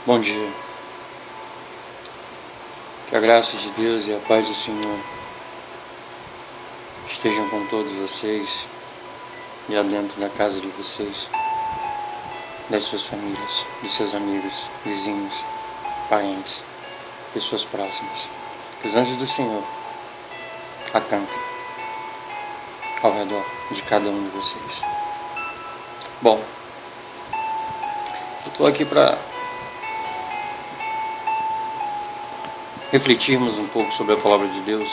Bom dia. Que a graça de Deus e a paz do Senhor estejam com todos vocês e adentro da casa de vocês, das suas famílias, dos seus amigos, vizinhos, parentes, pessoas próximas. Que os anjos do Senhor acampem ao redor de cada um de vocês. Bom, eu estou aqui para refletirmos um pouco sobre a palavra de Deus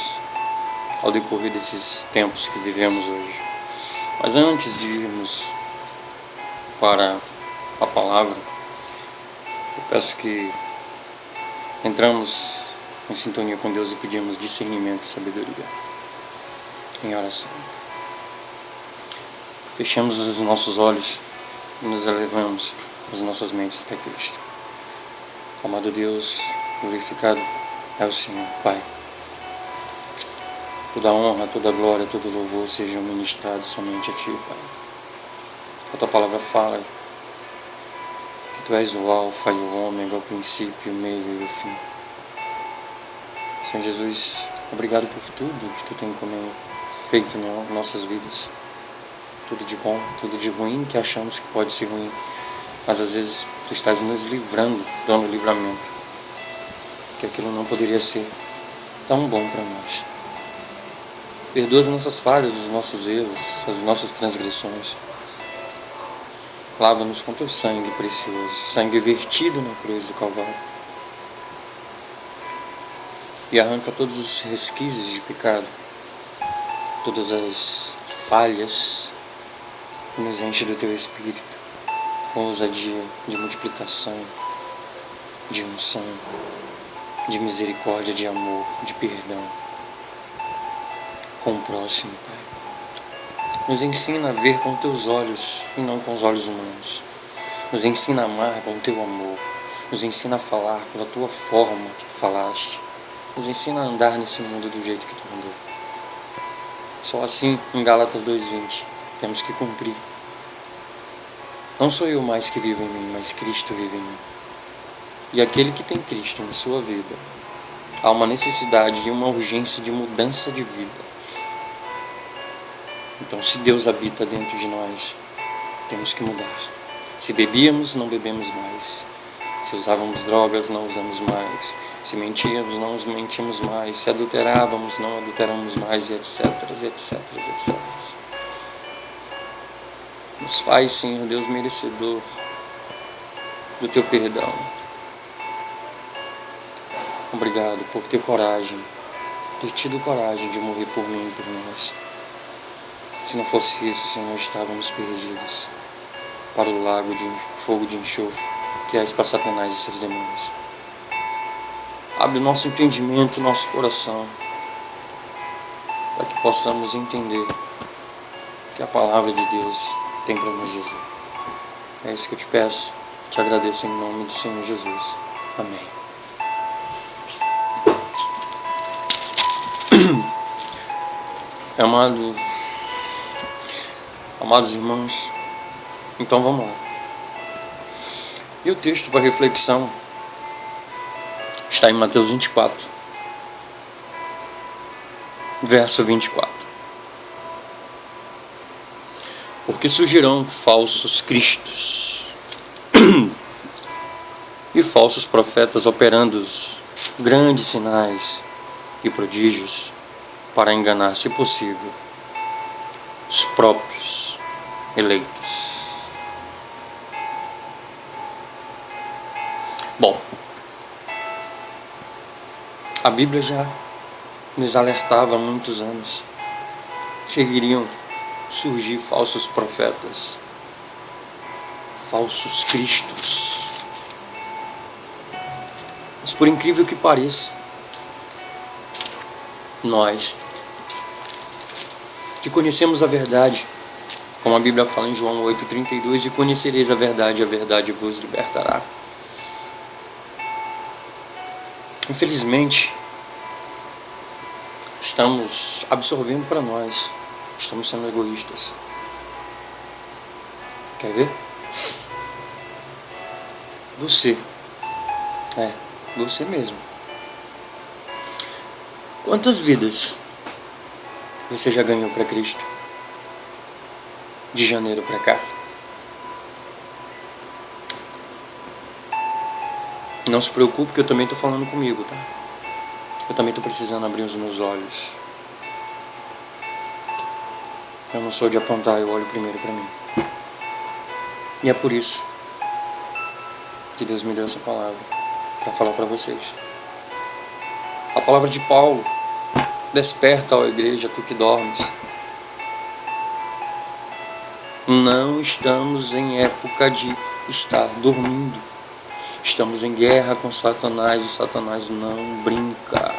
ao decorrer desses tempos que vivemos hoje. Mas antes de irmos para a palavra, eu peço que entramos em sintonia com Deus e pedimos discernimento e sabedoria em oração. Fechamos os nossos olhos e nos elevamos as nossas mentes até Cristo. Amado Deus, glorificado é o Senhor, Pai. Toda honra, toda glória, todo louvor sejam ministrados somente a Ti, Pai. A Tua palavra fala que Tu és o Alfa e o Ômega, o princípio, o meio e o fim. Senhor Jesus, obrigado por tudo que Tu tem feito em nossas vidas. Tudo de bom, tudo de ruim que achamos que pode ser ruim. Mas às vezes Tu estás nos livrando, dando livramento. Que aquilo não poderia ser tão bom para nós. Perdoa as nossas falhas, os nossos erros, as nossas transgressões. Lava-nos com Teu sangue precioso, sangue vertido na cruz do Calvário. E arranca todos os resquícios de pecado, todas as falhas, e nos enche do Teu Espírito, com ousadia de multiplicação, de unção, de misericórdia, de amor, de perdão com o próximo, Pai. Nos ensina a ver com Teus olhos e não com os olhos humanos. Nos ensina a amar com o Teu amor. Nos ensina a falar pela Tua forma que falaste. Nos ensina a andar nesse mundo do jeito que Tu mandou. Só assim, em Gálatas 2:20, temos que cumprir. Não sou eu mais que vivo em mim, mas Cristo vive em mim. E aquele que tem Cristo em sua vida, há uma necessidade e uma urgência de mudança de vida. Então, se Deus habita dentro de nós, temos que mudar. Se bebíamos, não bebemos mais. Se usávamos drogas, não usamos mais. Se mentíamos, não mentimos mais. Se adulterávamos, não adulteramos mais, e etc, etc, etc. Nos faz, Senhor Deus, merecedor do Teu perdão. Obrigado por ter coragem, ter tido coragem de morrer por mim e por nós. Se não fosse isso, Senhor, estávamos perdidos para o lago de fogo de enxofre, que és para Satanás e seus demônios. Abre o nosso entendimento, o nosso coração, para que possamos entender o que a palavra de Deus tem para nos dizer. É isso que eu te peço, te agradeço em nome do Senhor Jesus. Amém. Amados irmãos, então vamos lá. E o texto para reflexão está em Mateus 24, verso 24. Porque surgirão falsos cristos e falsos profetas operando grandes sinais e prodígios para enganar, se possível, os próprios eleitos. Bom, a Bíblia já nos alertava há muitos anos que iriam surgir falsos profetas, falsos cristos. Mas por incrível que pareça, nós que conhecemos a verdade, como a Bíblia fala em João 8,32, e conhecereis a verdade vos libertará. Infelizmente, estamos absorvendo para nós, estamos sendo egoístas. Quer ver? Você É, você mesmo. Quantas vidas você já ganhou para Cristo? De janeiro para cá. Não se preocupe que eu também estou falando comigo, tá? Eu também estou precisando abrir os meus olhos. Eu não sou de apontar, eu olho primeiro para mim. E é por isso que Deus me deu essa palavra para falar para vocês. A palavra de Paulo: desperta, ó igreja, tu que dormes. Não estamos em época de estar dormindo. Estamos em guerra com Satanás e Satanás não brinca.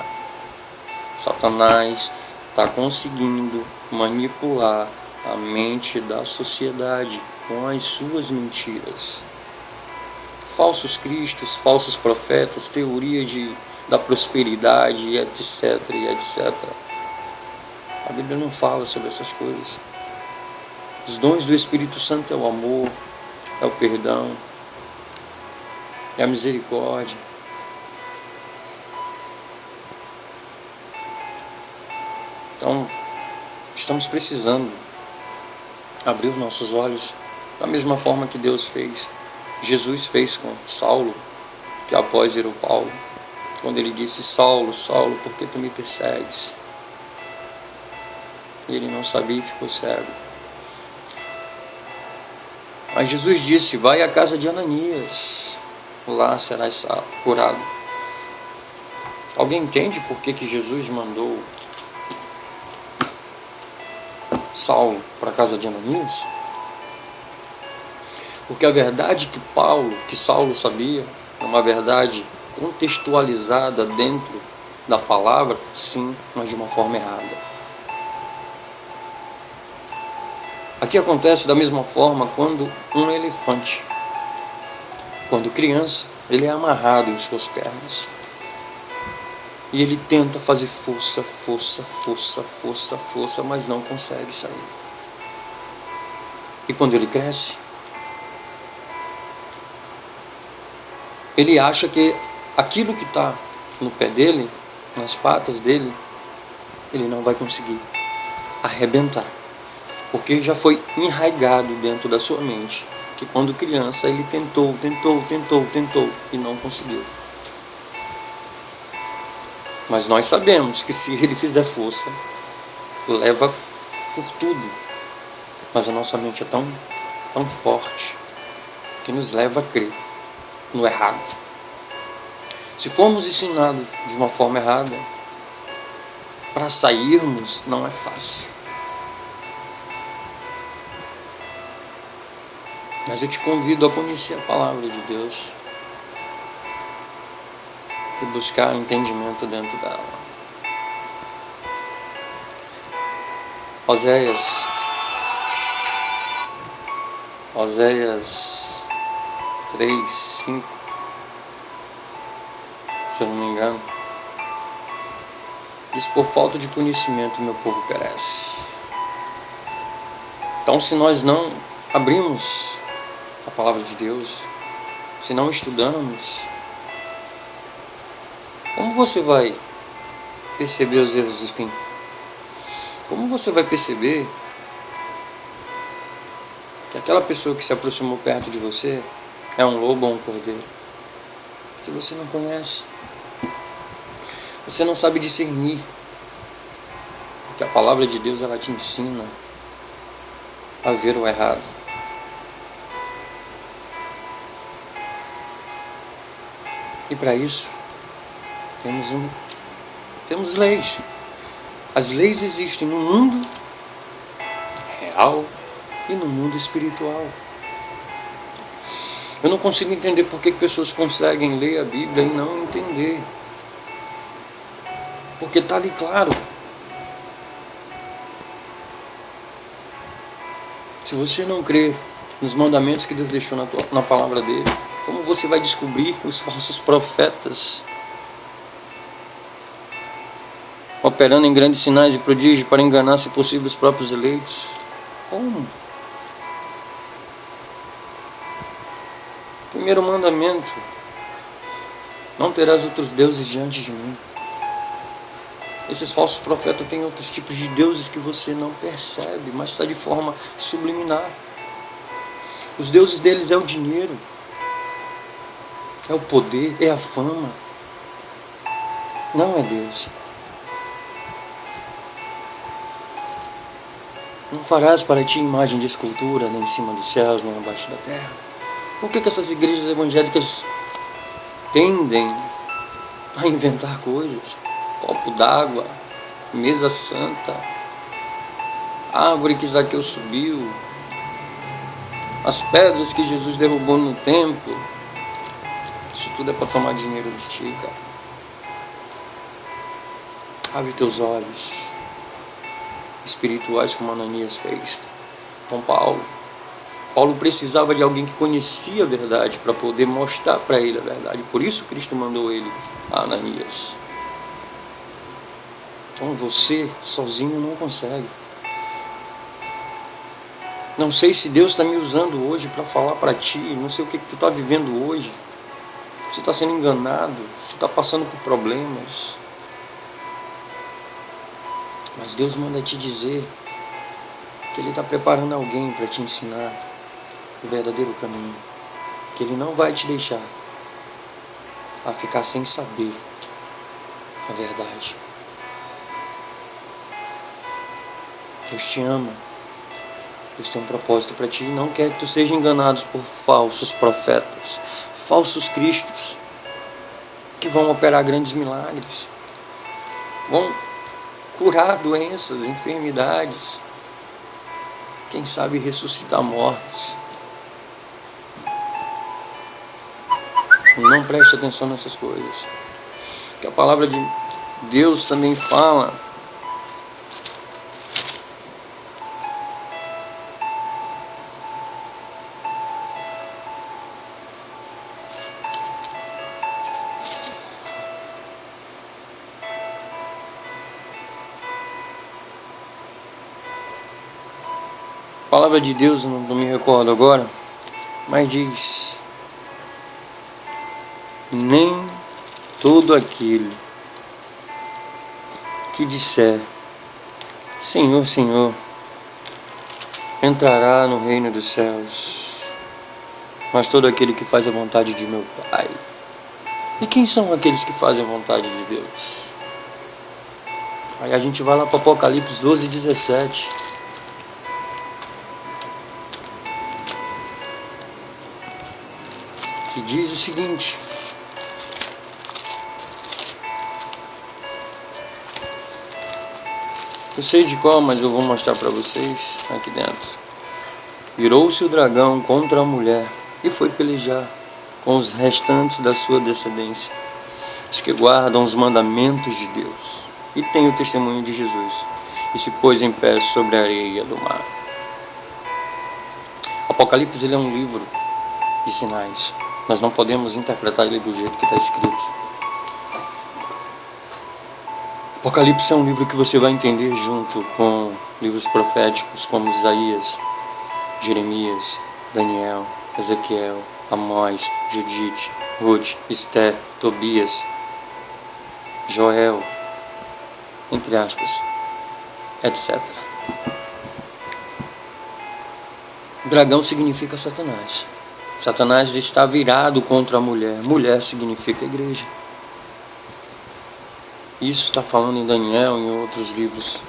Satanás está conseguindo manipular a mente da sociedade com as suas mentiras. Falsos cristos, falsos profetas, teoria da prosperidade, etc, etc. A Bíblia não fala sobre essas coisas. Os dons do Espírito Santo é o amor, é o perdão, é a misericórdia. Então, estamos precisando abrir os nossos olhos da mesma forma que Deus fez. Jesus fez com Saulo, que após virou Paulo, quando ele disse: Saulo, Saulo, por que tu me persegues? E ele não sabia e ficou cego. Mas Jesus disse: vai à casa de Ananias, lá serás curado. Alguém entende por que Jesus mandou Saulo para a casa de Ananias? Porque a verdade que Saulo sabia é uma verdade contextualizada dentro da palavra, sim, mas de uma forma errada. Aqui acontece da mesma forma quando um elefante, quando criança, ele é amarrado em suas pernas. E ele tenta fazer força, mas não consegue sair. E quando ele cresce, ele acha que aquilo que está no pé dele, nas patas dele, ele não vai conseguir arrebentar. Porque já foi enraizado dentro da sua mente que quando criança ele tentou e não conseguiu. Mas nós sabemos que se ele fizer força, leva por tudo. Mas a nossa mente é tão forte que nos leva a crer no errado. Se formos ensinados de uma forma errada, para sairmos não é fácil. Mas eu te convido a conhecer a palavra de Deus e buscar entendimento dentro dela. Oséias 3, 5, se eu não me engano, diz: por falta de conhecimento meu povo perece. Então, se nós não abrimos a palavra de Deus, se não estudamos, como você vai perceber os erros do fim? Como você vai perceber que aquela pessoa que se aproximou perto de você é um lobo ou um cordeiro? Se você não conhece, você não sabe discernir, porque a palavra de Deus ela te ensina a ver o errado. E para isso temos leis. As leis existem no mundo real e no mundo espiritual. Eu não consigo entender por que pessoas conseguem ler a Bíblia e não entender. Porque está ali claro. Se você não crê nos mandamentos que Deus deixou na palavra dele, como você vai descobrir os falsos profetas operando em grandes sinais e prodígios para enganar, se possível, os próprios eleitos? Como? Primeiro mandamento Não terás outros deuses diante de mim. Esses falsos profetas têm outros tipos de deuses que você não percebe, mas está de forma subliminar. Os deuses deles é o dinheiro, é o poder, é a fama. Não é Deus. Não farás para ti imagem de escultura, nem em cima dos céus, nem abaixo da terra. Por que essas igrejas evangélicas tendem a inventar coisas? Copo d'água, mesa santa, árvore que Zaqueu subiu, as pedras que Jesus derrubou no templo. Isso tudo é para tomar dinheiro de ti, cara. Abre teus olhos espirituais, como Ananias fez com Paulo. Paulo precisava de alguém que conhecia a verdade para poder mostrar para ele a verdade. Por isso Cristo mandou ele a Ananias. Então você sozinho não consegue. Não sei se Deus está me usando hoje para falar para ti. Não sei o que tu está vivendo hoje. Você está sendo enganado. Você está passando por problemas. Mas Deus manda te dizer que Ele está preparando alguém para te ensinar o verdadeiro caminho. Que Ele não vai te deixar a ficar sem saber a verdade. Deus te ama. Deus tem um propósito para ti e não quer que tu seja enganado por falsos profetas, falsos cristos, que vão operar grandes milagres, vão curar doenças, enfermidades, quem sabe ressuscitar mortos. Não preste atenção nessas coisas, que a palavra de Deus também fala a palavra de Deus, não me recordo agora, mas diz: nem todo aquele que disser Senhor, Senhor, entrará no reino dos céus, mas todo aquele que faz a vontade de meu Pai. E quem são aqueles que fazem a vontade de Deus? Aí a gente vai lá para Apocalipse 12:17. Que diz o seguinte: eu sei de qual, mas eu vou mostrar para vocês aqui dentro. Virou-se o dragão contra a mulher e foi pelejar com os restantes da sua descendência, os que guardam os mandamentos de Deus e têm o testemunho de Jesus, e se pôs em pé sobre a areia do mar. Apocalipse, ele é um livro de sinais. Nós não podemos interpretar ele do jeito que está escrito. Apocalipse é um livro que você vai entender junto com livros proféticos como Isaías, Jeremias, Daniel, Ezequiel, Amós, Judite, Ruth, Esther, Tobias, Joel, entre aspas, etc. Dragão significa Satanás. Satanás está virado contra a mulher. Mulher significa igreja. Isso está falando em Daniel e em outros livros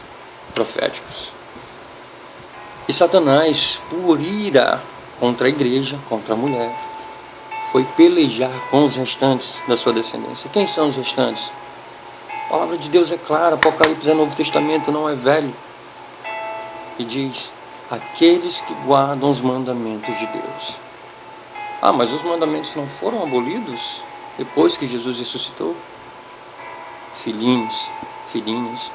proféticos. E Satanás, por ira contra a igreja, contra a mulher, foi pelejar com os restantes da sua descendência. Quem são os restantes? A palavra de Deus é clara. Apocalipse é Novo Testamento, não é Velho. E diz: aqueles que guardam os mandamentos de Deus. Ah, mas os mandamentos não foram abolidos depois que Jesus ressuscitou? Filhinhos, filhinhas,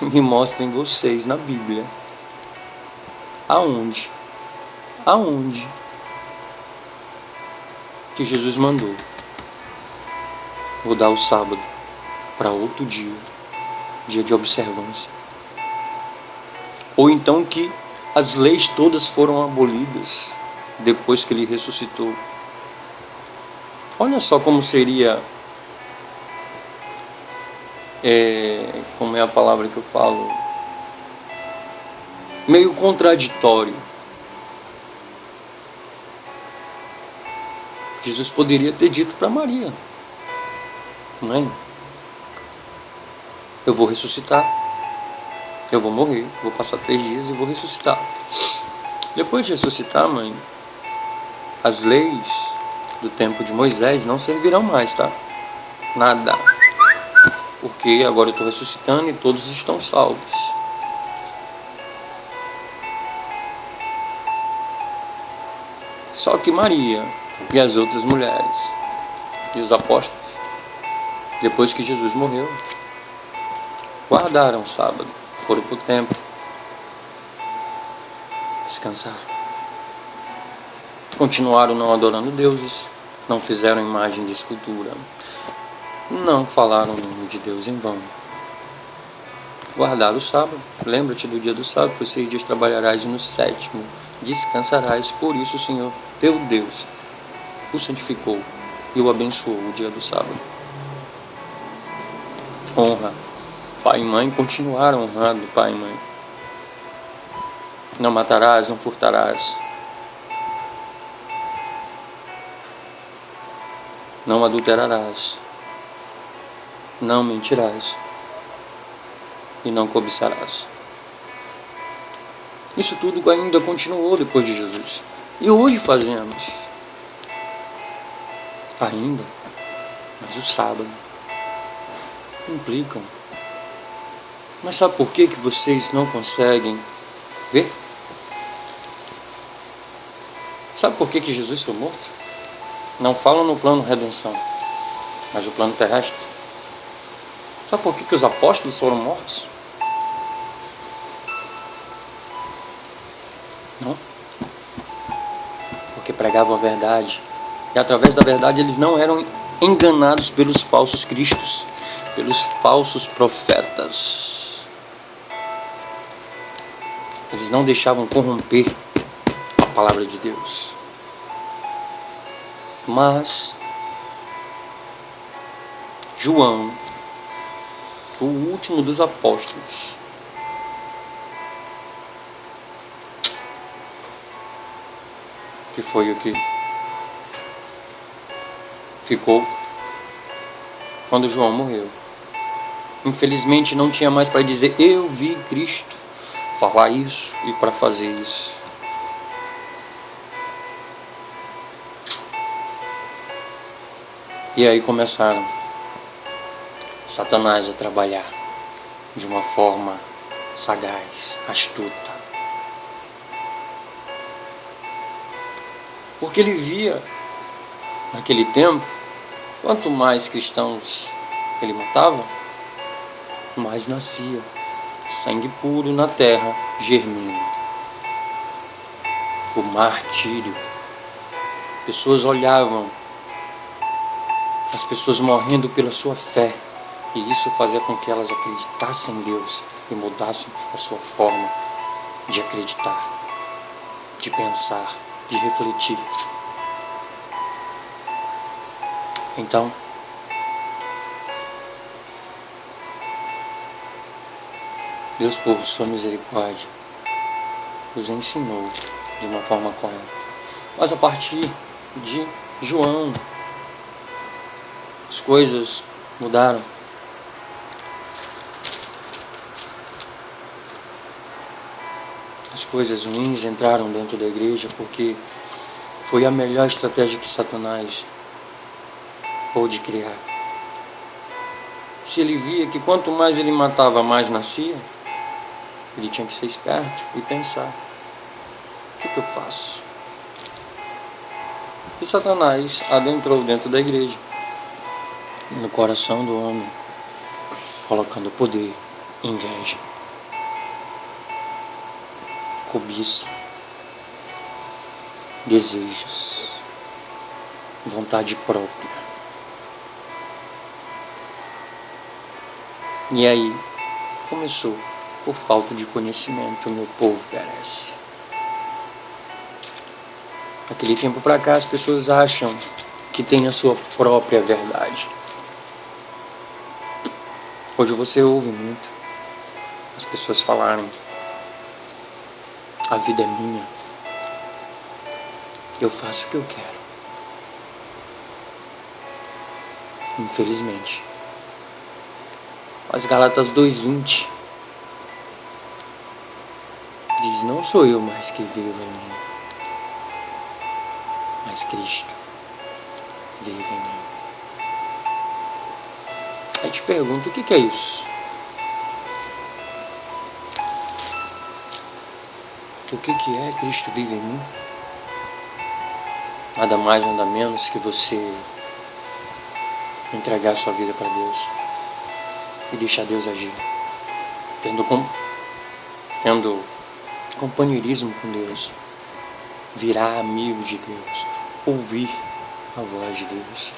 me mostrem vocês na Bíblia. Aonde que Jesus mandou mudar o sábado para outro dia, dia de observância? Ou então que as leis todas foram abolidas depois que ele ressuscitou? Olha só como seria, como é a palavra que eu falo, meio contraditório. Jesus poderia ter dito para Maria, mãe, eu vou ressuscitar, eu vou morrer, vou passar 3 dias e vou ressuscitar. Depois de ressuscitar, mãe, as leis do tempo de Moisés não servirão mais, tá? Nada. Porque agora eu estou ressuscitando e todos estão salvos. Só que Maria e as outras mulheres e os apóstolos, depois que Jesus morreu, guardaram o sábado, foram para o templo, descansaram. Continuaram não adorando deuses, não fizeram imagem de escultura, não falaram o nome de Deus em vão. Guardaram o sábado. Lembra-te do dia do sábado, pois 6 dias trabalharás e no 7º descansarás. Por isso o Senhor, teu Deus, o santificou e o abençoou o dia do sábado. Honra. Pai e mãe continuaram honrando pai e mãe. Não matarás, não furtarás. Não adulterarás. Não mentirás. E não cobiçarás. Isso tudo ainda continuou depois de Jesus. E hoje fazemos. Ainda. Mas o sábado implicam. Mas sabe por que vocês não conseguem ver? Sabe por que Jesus foi morto? Não falam no plano redenção, mas o plano terrestre. Sabe por que os apóstolos foram mortos? Não. Porque pregavam a verdade. E através da verdade eles não eram enganados pelos falsos cristos, pelos falsos profetas. Eles não deixavam corromper a palavra de Deus. Mas João, o último dos apóstolos, que foi o que ficou quando João morreu. Infelizmente não tinha mais para dizer eu vi Cristo falar isso e para fazer isso. E aí começaram Satanás a trabalhar de uma forma sagaz, astuta. Porque ele via, naquele tempo, quanto mais cristãos ele matava, mais nascia. Sangue puro na terra germina. O martírio. Pessoas olhavam as pessoas morrendo pela sua fé, e isso fazia com que elas acreditassem em Deus e mudassem a sua forma de acreditar, de pensar, de refletir. Então, Deus, por sua misericórdia, nos ensinou de uma forma correta. Mas a partir de João, as coisas mudaram. As coisas ruins entraram dentro da igreja porque foi a melhor estratégia que Satanás pôde criar. Se ele via que quanto mais ele matava, mais nascia, ele tinha que ser esperto e pensar: o que eu faço? E Satanás adentrou dentro da igreja, no coração do homem, colocando poder, inveja, cobiça, desejos, vontade própria. E aí começou: por falta de conhecimento, meu povo perece. Daquele tempo para cá, as pessoas acham que tem a sua própria verdade. Hoje você ouve muito as pessoas falarem: a vida é minha, eu faço o que eu quero. Infelizmente. Mas Gálatas 2:20 diz: não sou eu mais que vivo em mim, mas Cristo vive em mim. Aí te pergunto, o que é isso? O que é Cristo vive em mim? Nada mais, nada menos que você entregar sua vida para Deus e deixar Deus agir, tendo companheirismo com Deus, virar amigo de Deus, ouvir a voz de Deus,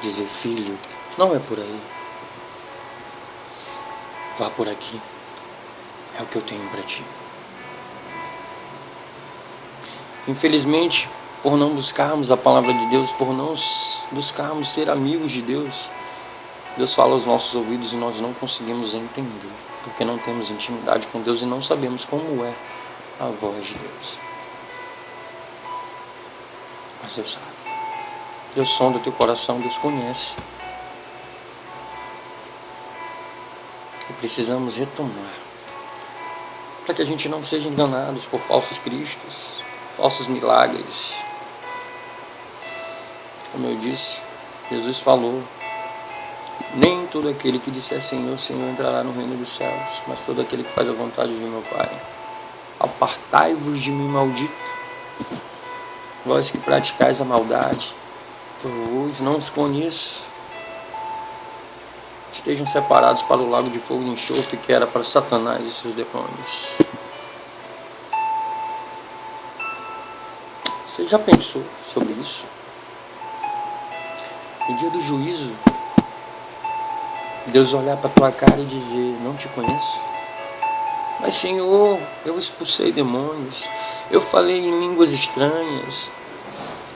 dizer: filho, não é por aí, vá por aqui, é o que eu tenho para ti. Infelizmente, por não buscarmos a palavra de Deus, por não buscarmos ser amigos de Deus, Deus fala aos nossos ouvidos e nós não conseguimos entender, porque não temos intimidade com Deus e não sabemos como é a voz de Deus. Mas Deus sabe. Deus sonda o teu coração, Deus conhece. E precisamos retomar, para que a gente não seja enganados por falsos cristos, falsos milagres. Como eu disse, Jesus falou: nem todo aquele que disser Senhor, Senhor entrará no reino dos céus, mas todo aquele que faz a vontade de meu Pai. Apartai-vos de mim, maldito, vós que praticais a maldade, eu vos não os conheço. Estejam separados para o lago de fogo e enxofre, que era para Satanás e seus demônios. Você já pensou sobre isso? No dia do juízo, Deus olhar para a tua cara e dizer: não te conheço. Mas Senhor, eu expulsei demônios, eu falei em línguas estranhas,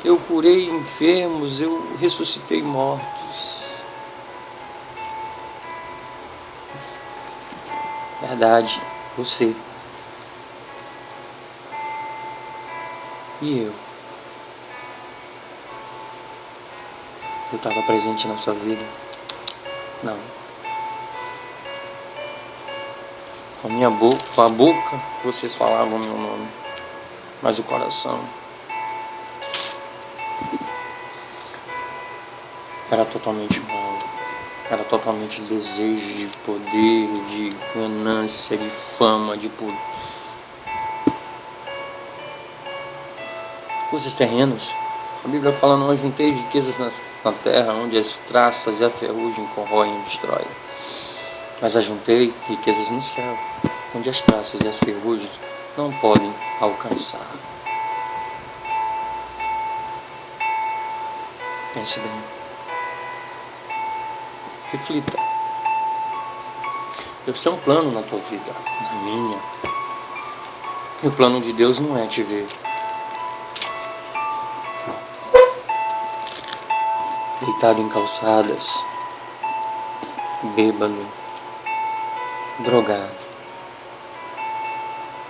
eu curei enfermos, eu ressuscitei mortos. Verdade, você. E eu? Eu estava presente na sua vida? Não. Com a boca, vocês falavam meu nome, mas o coração era totalmente mau. Era totalmente desejo de poder, de ganância, de fama, de poder. Coisas terrenas. A Bíblia fala: não ajunteis riquezas na terra, onde as traças e a ferrugem corroem e destroem. Mas ajuntei riquezas no céu, onde as traças e as ferrugens não podem alcançar. Pense bem. Reflita. Deus tem um plano na tua vida, na minha. E o plano de Deus não é te ver deitado em calçadas, bêbado, drogado,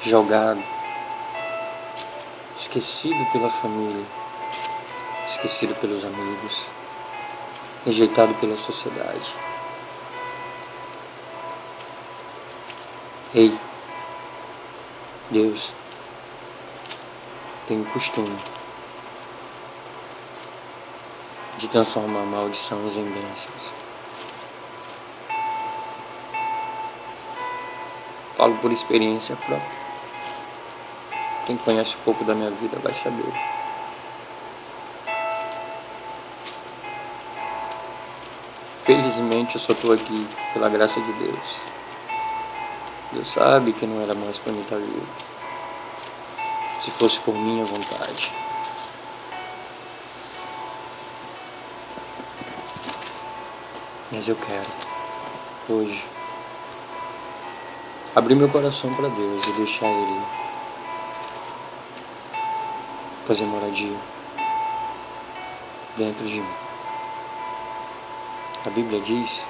jogado, esquecido pela família, esquecido pelos amigos, rejeitado pela sociedade. Ei, Deus tem o costume de transformar maldições em bênçãos. Falo por experiência própria. Quem conhece um pouco da minha vida vai saber. Felizmente eu só estou aqui pela graça de Deus. Deus sabe que não era mais para mim estar vivo. Se fosse por minha vontade. Mas eu quero, hoje, abrir meu coração para Deus e deixar Ele fazer moradia dentro de mim. A Bíblia diz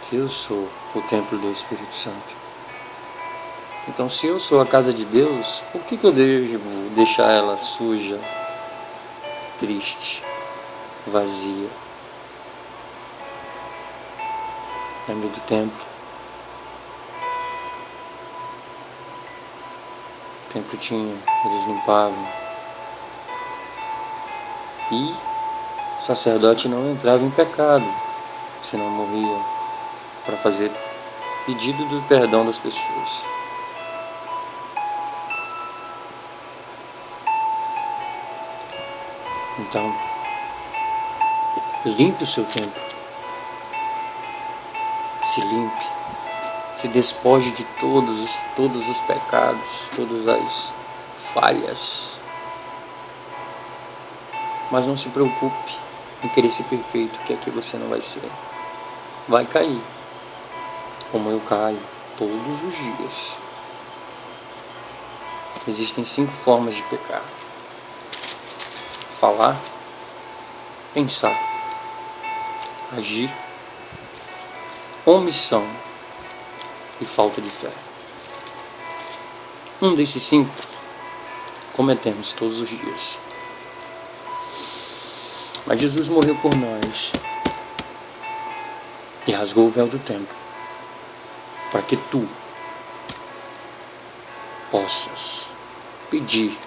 que eu sou o templo do Espírito Santo. Então, se eu sou a casa de Deus, por que eu devo deixar ela suja, triste, vazia? Lembro do templo. O templo tinha, eles limpavam. E o sacerdote não entrava em pecado, senão morria, para fazer pedido do perdão das pessoas. Então, limpe o seu templo. Se limpe. Se despoje de todos os pecados, todas as falhas. Mas não se preocupe em querer ser perfeito, que aqui você não vai ser. Vai cair, como eu caio todos os dias. Existem 5 formas de pecar: falar, pensar, agir, omissão e falta de fé. Um desses 5 cometemos todos os dias. Mas Jesus morreu por nós e rasgou o véu do templo para que tu possas pedir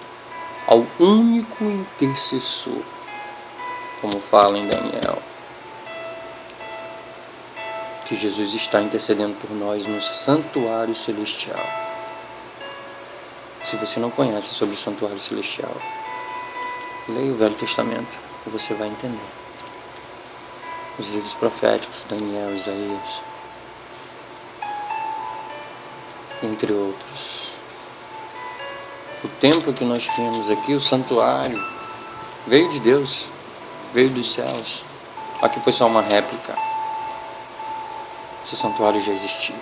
ao único intercessor, como fala em Daniel, que Jesus está intercedendo por nós no santuário celestial. Se você não conhece sobre o santuário celestial, leia o Velho Testamento e você vai entender. Os livros proféticos, Daniel, Isaías, entre outros. O templo que nós temos aqui, o santuário, veio de Deus, veio dos céus. Aqui foi só uma réplica. Esse santuário já existia.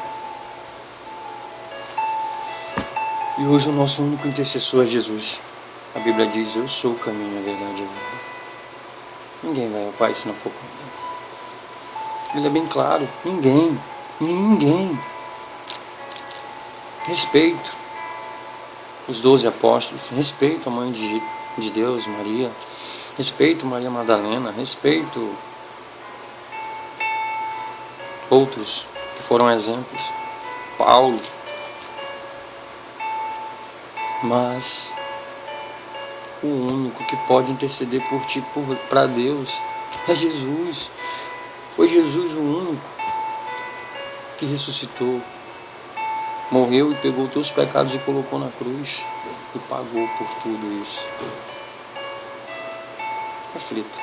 E hoje o nosso único intercessor é Jesus. A Bíblia diz: eu sou o caminho, a verdade e a vida. Ninguém vai ao Pai se não for comigo. Ele é bem claro: ninguém. Respeito os 12 apóstolos, respeito a mãe de Deus, Maria, respeito Maria Madalena, respeito outros que foram exemplos, Paulo. Mas o único que pode interceder por ti, para Deus, é Jesus. Foi Jesus o único que ressuscitou, morreu e pegou teus pecados e colocou na cruz e pagou por tudo isso. Reflita.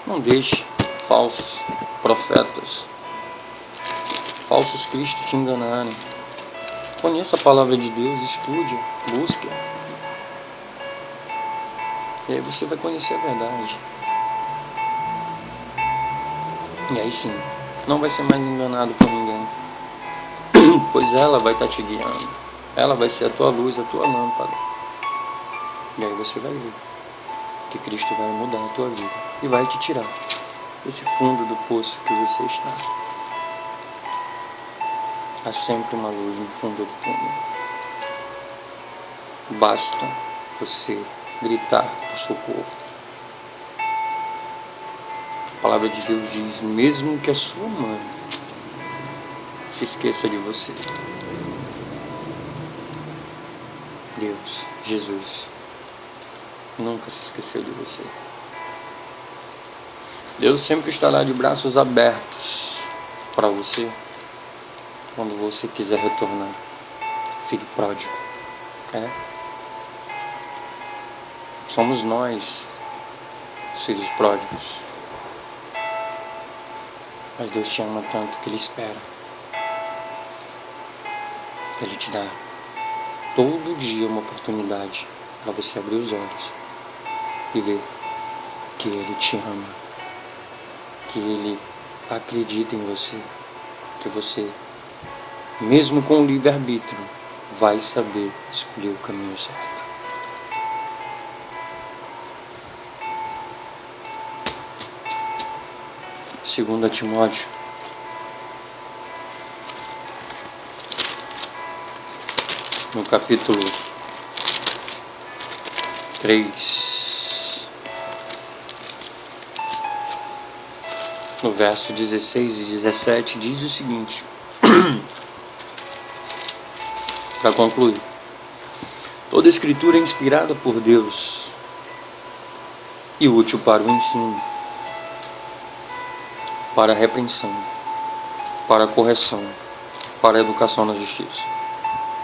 Não deixe falsos profetas, falsos cristos te enganarem. Conheça a palavra de Deus, estude, busque. E aí você vai conhecer a verdade. E aí sim, não vai ser mais enganado por ninguém. Pois ela vai estar te guiando. Ela vai ser a tua luz, a tua lâmpada. E aí você vai ver que Cristo vai mudar a tua vida e vai te tirar desse fundo do poço que você está. Há sempre uma luz no fundo do túnel. Basta você gritar por socorro. A palavra de Deus diz: mesmo que a sua mãe se esqueça de você, Deus, Jesus, nunca se esqueceu de você. Deus sempre estará de braços abertos para você quando você quiser retornar. Filho pródigo. Somos nós, os filhos pródigos. Mas Deus te ama tanto que Ele espera. Ele te dá todo dia uma oportunidade para você abrir os olhos e ver que Ele te ama, que Ele acredita em você, que você, mesmo com o livre-arbítrio, vai saber escolher o caminho certo. 2 Timóteo, no capítulo 3, no verso 16 e 17, diz o seguinte, para concluir: toda escritura é inspirada por Deus e útil para o ensino, para a repreensão, para a correção, para a educação na justiça,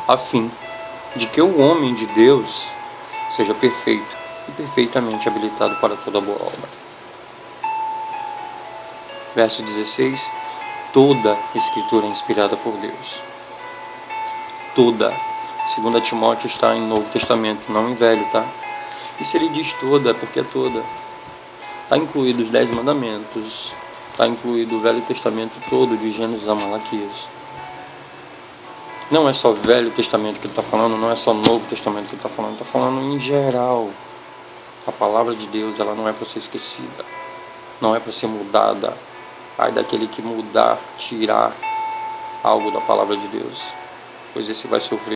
a fim de que o homem de Deus seja perfeito e perfeitamente habilitado para toda boa obra. Verso 16: toda escritura é inspirada por Deus. Toda. 2 Timóteo está em Novo Testamento, não em Velho, tá? E se ele diz toda, é porque é toda. Está incluído os 10 mandamentos, está incluído o Velho Testamento todo, de Gênesis a Malaquias. Não é só Velho Testamento que ele está falando, não é só Novo Testamento que ele está falando em geral. A palavra de Deus, ela não é para ser esquecida, não é para ser mudada. Ai daquele que mudar, tirar algo da palavra de Deus, pois esse vai sofrer